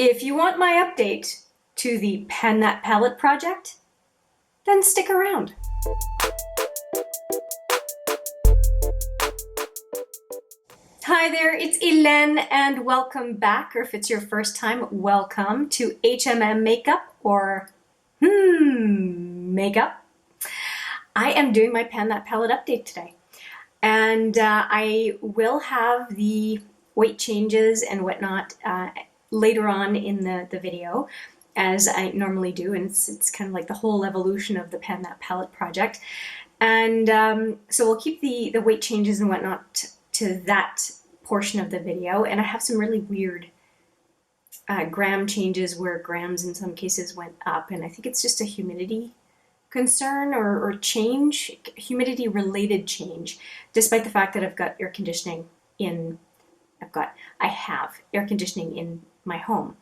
If you want my update to the Pen That Palette project, then stick around. Hi there, it's Hélène and welcome back, or if it's your first time, welcome to HMM Makeup or Makeup. I am doing my Pen That Palette update today, and I will have the weight changes and whatnot later on in the video, as I normally do, and it's kind of like the whole evolution of the Pen That Palette project. And so we'll keep the weight changes and whatnot to that portion of the video, and I have some really weird gram changes where grams in some cases went up, and I think it's just a humidity concern or change, humidity related change, despite the fact that I've got air conditioning in, I have air conditioning in my home.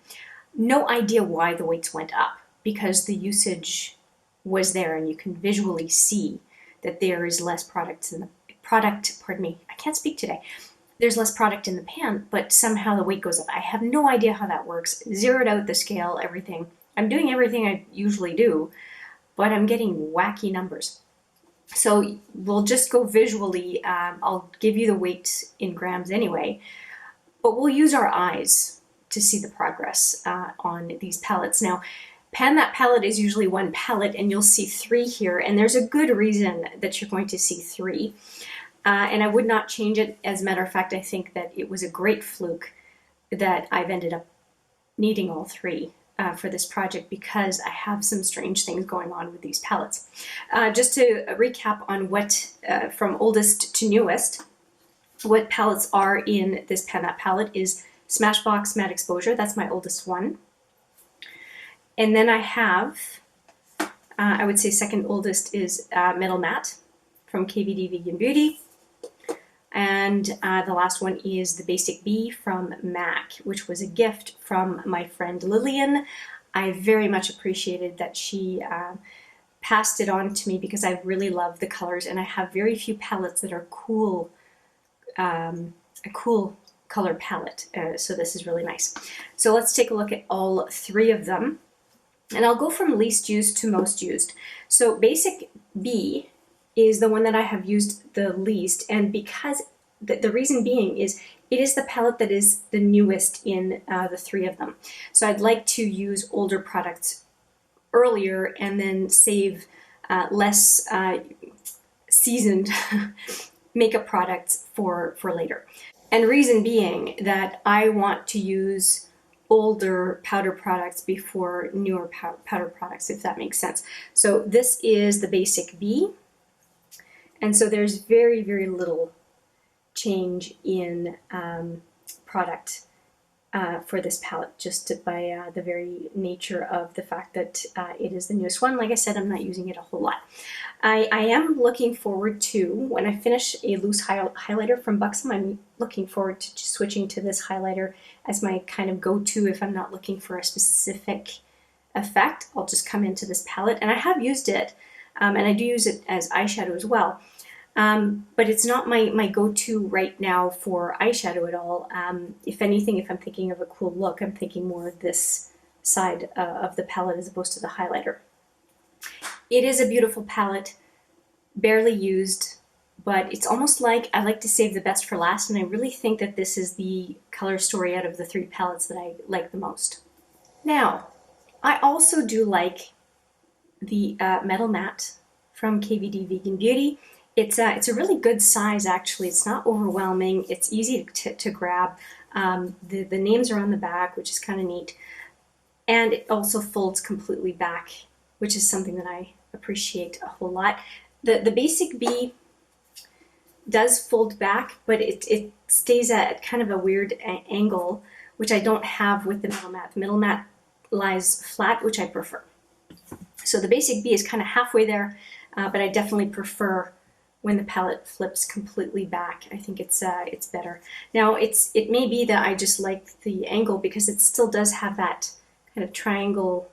No idea why the weights went up, because the usage was there and you can visually see that there is less product in the pardon me, I can't speak today. There's less product in the pan, but somehow the weight goes up. I have no idea how that works. Zeroed out the scale, everything. I'm doing everything I usually do, but I'm getting wacky numbers. So we'll just go visually. I'll give you the weight in grams anyway, but we'll use our eyes to see the progress on these palettes. Now, Pen That Palette is usually one palette, and you'll see 3 here, and there's a good reason that you're going to see 3. And I would not change it. As a matter of fact, I think that it was a great fluke that I've ended up needing all 3 for this project, because I have some strange things going on with these palettes. Just to recap on what, from oldest to newest, what palettes are in this Pen That Palette is Smashbox Matte Exposure. That's my oldest one. And then I have, I would say second oldest is Metal Matte from KVD Vegan Beauty. And the last one is the Basic B from MAC, which was a gift from my friend Lillian. I very much appreciated that she passed it on to me, because I really love the colors, and I have very few palettes that are cool, a cool color palette. So this is really nice. So let's take a look at all 3 of them. And I'll go from least used to most used. So Basic B is the one that I have used the least, and because the reason being is it is the palette that is the newest in the 3 of them. So I'd like to use older products earlier and then save less seasoned makeup products for later. And reason being that I want to use older powder products before newer powder products, if that makes sense. So this is the Basic B. And so there's very, very little change in product for this palette, just by the very nature of the fact that it is the newest one. Like I said, I'm not using it a whole lot. I am looking forward to, when I finish a loose highlighter from Buxom, I'm looking forward to switching to this highlighter as my kind of go-to if I'm not looking for a specific effect. I'll just come into this palette, and I have used it. And I do use it as eyeshadow as well. But it's not my go-to right now for eyeshadow at all. If anything, if I'm thinking of a cool look, I'm thinking more of this side of the palette as opposed to the highlighter. It is a beautiful palette, barely used, but it's almost like I like to save the best for last, and I really think that this is the color story out of the 3 palettes that I like the most. Now, I also do like the Metal Matte from KVD Vegan Beauty. It's a really good size, actually. It's not overwhelming. It's easy to grab. The names are on the back, which is kind of neat. And it also folds completely back, which is something that I appreciate a whole lot. The Basic B does fold back, but it stays at kind of a weird angle, which I don't have with the Metal Matte. The Metal Matte lies flat, which I prefer. So the Basic B is kind of halfway there, but I definitely prefer when the palette flips completely back. I think it's better. Now it may be that I just like the angle, because it still does have that kind of triangle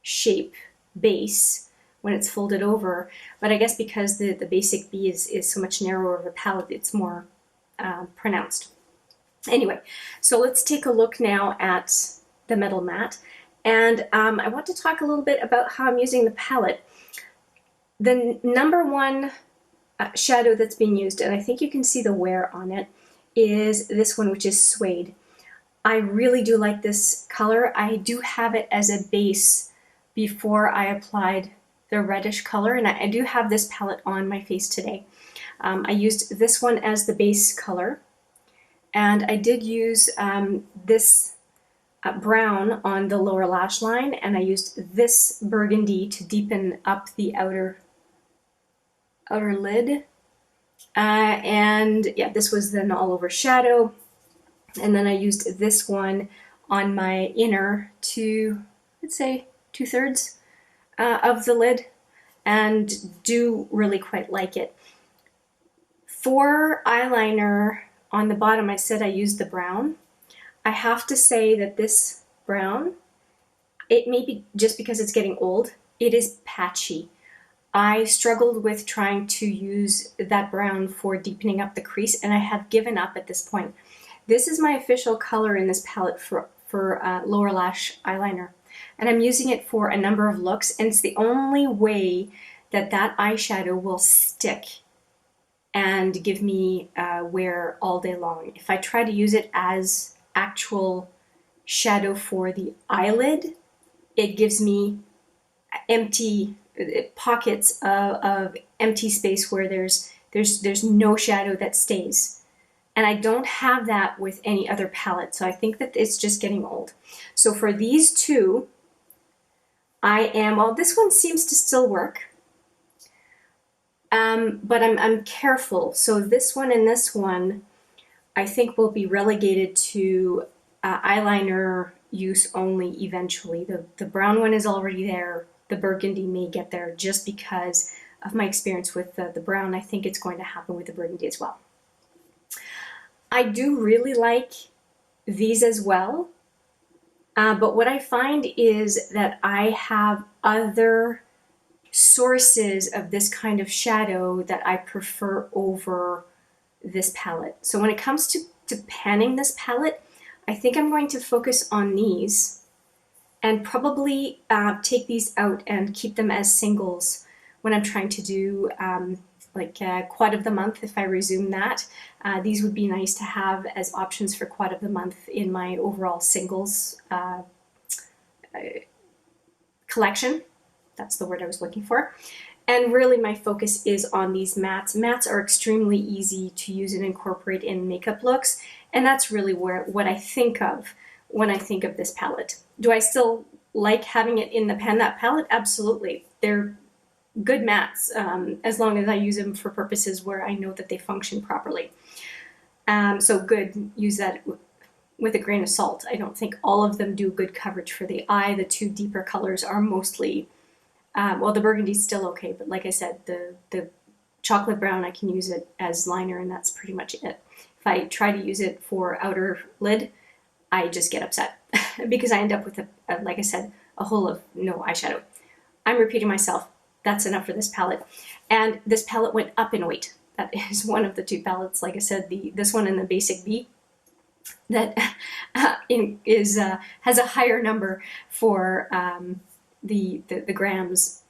shape base when it's folded over, but I guess because the Basic B is so much narrower of a palette, it's more pronounced. Anyway, so let's take a look now at the metal matte. And I want to talk a little bit about how I'm using the palette. The number one shadow that's being used, and I think you can see the wear on it, is this one, which is Suede. I really do like this color. I do have it as a base before I applied the reddish color, and I do have this palette on my face today. I used this one as the base color, and I did use this brown on the lower lash line, and I used this burgundy to deepen up the outer lid. And yeah, this was then all over shadow. And then I used this one on my inner to, let's say, 2/3 of the lid, and do really quite like it. For eyeliner on the bottom, I said I used the brown. I have to say that this brown, it may be just because it's getting old, it is patchy. I struggled with trying to use that brown for deepening up the crease, and I have given up at this point. This is my official color in this palette for lower lash eyeliner, and I'm using it for a number of looks, and it's the only way that that eyeshadow will stick and give me wear all day long. If I try to use it as actual shadow for the eyelid, it gives me empty pockets of empty space where there's no shadow that stays. And I don't have that with any other palette, so I think that it's just getting old. So for these two, well, this one seems to still work, but I'm careful. So this one and this one, I think, will be relegated to eyeliner use only eventually. The brown one is already there. The burgundy may get there just because of my experience with the brown. I think it's going to happen with the burgundy as well. I do really like these as well, but what I find is that I have other sources of this kind of shadow that I prefer over this palette. So when it comes to panning this palette, I think I'm going to focus on these and probably take these out and keep them as singles when I'm trying to do quad of the month. If I resume that, these would be nice to have as options for quad of the month in my overall singles collection. That's the word I was looking for. And really my focus is on these mattes. Mattes are extremely easy to use and incorporate in makeup looks, and that's really what I think of when I think of this palette. Do I still like having it in the Pan That palette? Absolutely. They're good mattes, as long as I use them for purposes where I know that they function properly. So good, use that with a grain of salt. I don't think all of them do good coverage for the eye. The two deeper colors are mostly, well, the burgundy's still okay, but like I said, the chocolate brown, I can use it as liner, and that's pretty much it. If I try to use it for outer lid, I just get upset because I end up with, like I said, a hole of no eyeshadow. I'm repeating myself. That's enough for this palette. And this palette went up in weight. That is one of the two palettes, like I said, this one in the basic B, that has a higher number for the grams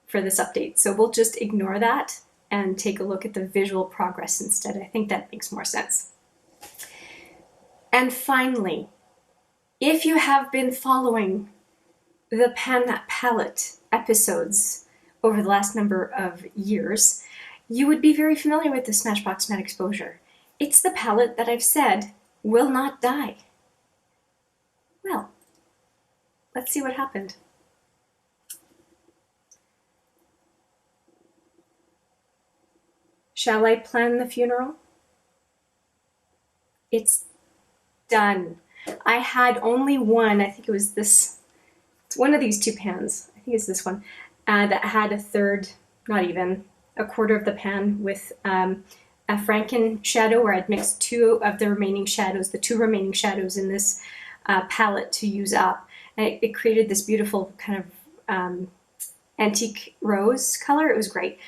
for this update. So we'll just ignore that and take a look at the visual progress instead. I think that makes more sense. And finally, if you have been following the Pan That palette episodes over the last number of years, you would be very familiar with the Smashbox Matte Exposure. It's the palette that I've said will not die. Well, let's see what happened. Shall I plan the funeral? It's done. I had only one, I think it was this, it's one of these two pans, I think it's this one, that had a third, not even, a quarter of the pan with a Franken shadow, where I'd mixed two of the remaining shadows, the two remaining shadows in this palette to use up. And it created this beautiful kind of antique rose color. It was great.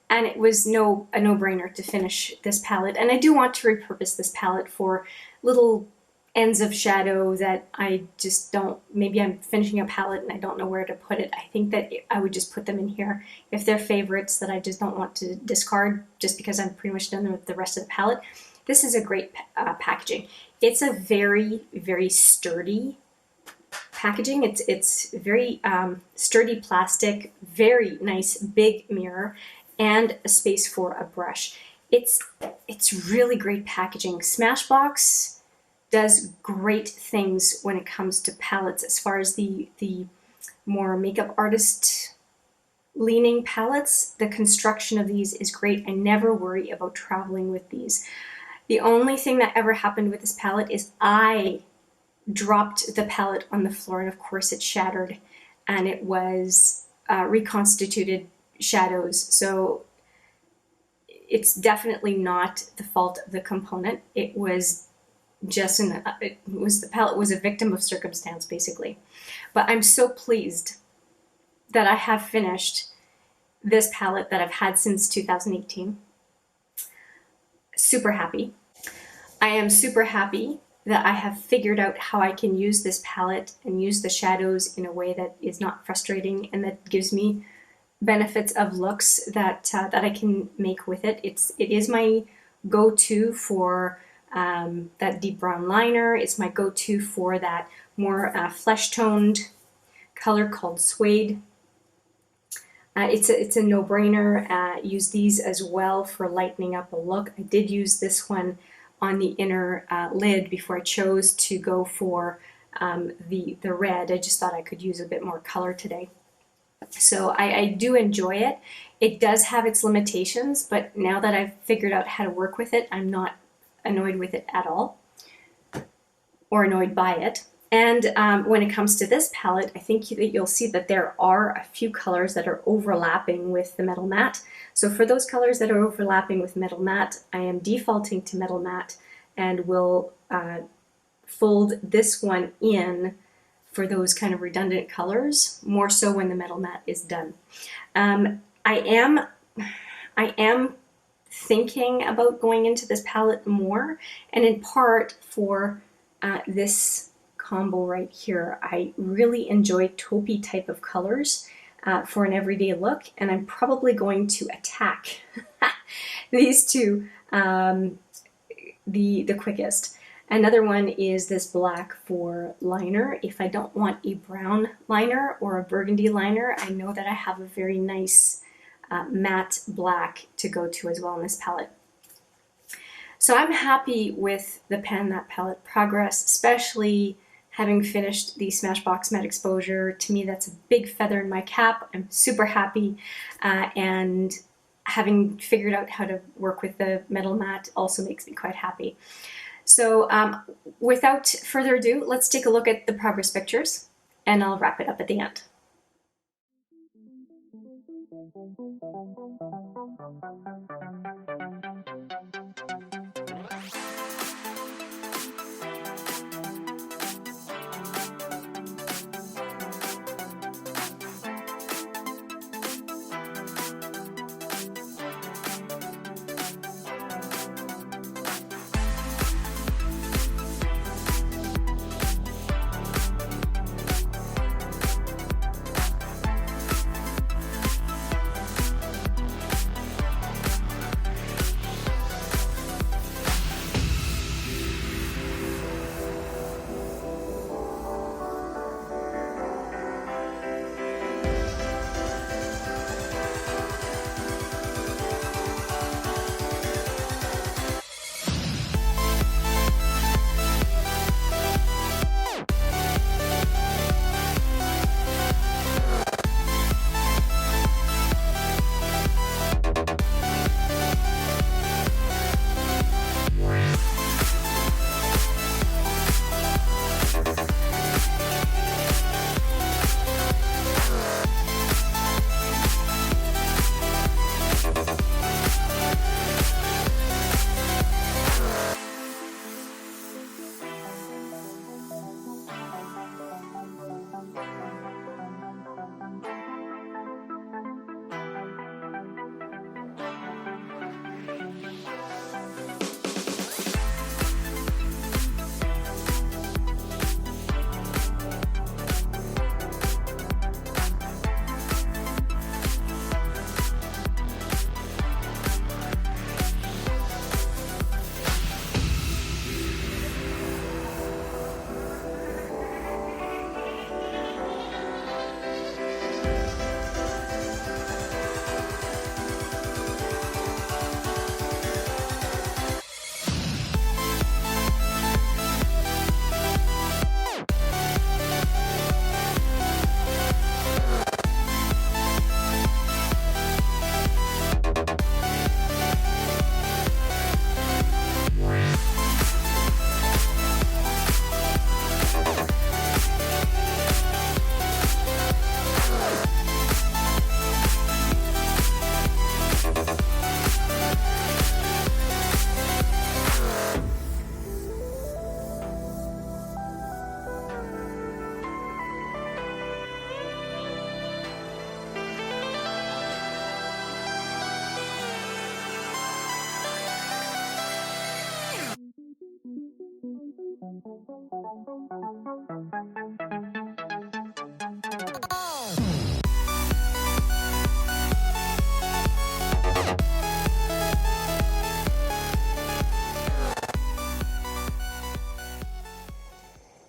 And it was a no-brainer to finish this palette. And I do want to repurpose this palette for little ends of shadow that I just don't, maybe I'm finishing a palette and I don't know where to put it. I think that I would just put them in here. If they're favorites that I just don't want to discard just because I'm pretty much done with the rest of the palette, this is a great packaging. It's a very, very sturdy packaging. It's very sturdy plastic, very nice big mirror, and a space for a brush. It's really great packaging. Smashbox does great things when it comes to palettes as far as the more makeup artist leaning palettes. The construction of these is great. I never worry about traveling with these. The only thing that ever happened with this palette is I dropped the palette on the floor, and of course it shattered, and it was reconstituted shadows. So it's definitely not the fault of the component. It was just the palette was a victim of circumstance, basically. But I'm so pleased that I have finished this palette that I've had since 2018. Super happy. I am super happy that I have figured out how I can use this palette and use the shadows in a way that is not frustrating and that gives me benefits of looks that I can make with it. It is my go-to for that deep brown liner. It's my go-to for that more flesh-toned color called Suede. It's a no-brainer. Use these as well for lightening up a look. I did use this one on the inner lid before I chose to go for the red. I just thought I could use a bit more color today. So I do enjoy it. It does have its limitations, but now that I've figured out how to work with it, I'm not annoyed with it at all, or annoyed by it. And when it comes to this palette, I think that you'll see that there are a few colors that are overlapping with the Metal Matte. So for those colors that are overlapping with Metal Matte, I am defaulting to Metal Matte and will fold this one in for those kind of redundant colors, more so when the Metal Matte is done. I am thinking about going into this palette more, and in part for this combo right here. I really enjoy taupey type of colors for an everyday look, and I'm probably going to attack these two the quickest. Another one is this black for liner. If I don't want a brown liner or a burgundy liner, I know that I have a very nice matte black to go to as well in this palette. So I'm happy with the Pan That Palette progress, especially having finished the Smashbox Matte Exposure. To me, that's a big feather in my cap. I'm super happy, and having figured out how to work with the Metal Matte also makes me quite happy. So without further ado, let's take a look at the progress pictures, and I'll wrap it up at the end.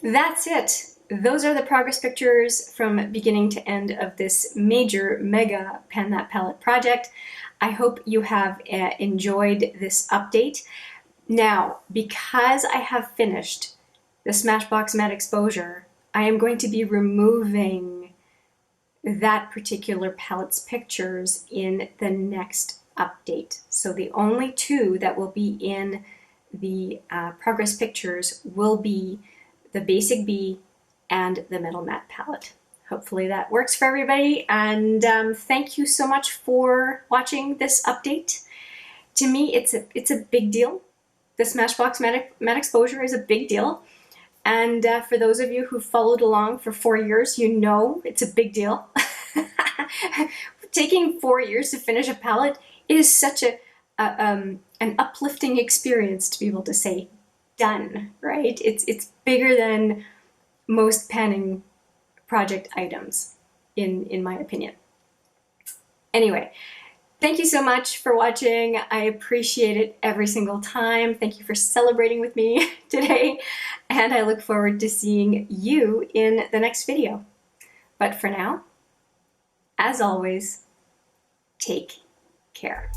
That's it. Those are the progress pictures from beginning to end of this major mega Pen That Palette project. I hope you have enjoyed this update. Now, because I have finished the Smashbox Matte Exposure, I am going to be removing that particular palette's pictures in the next update. So the only two that will be in the progress pictures will be the Basic B and the Metal Matte palette. Hopefully that works for everybody, and thank you so much for watching this update. To me, it's a big deal. The Smashbox Matte Exposure is a big deal, and for those of you who followed along for 4 years, you know it's a big deal. Taking 4 years to finish a palette is such an uplifting experience to be able to say done, right? It's bigger than most penning project items, in my opinion. Anyway, thank you so much for watching. I appreciate it every single time. Thank you for celebrating with me today, and I look forward to seeing you in the next video. But for now, as always, take care.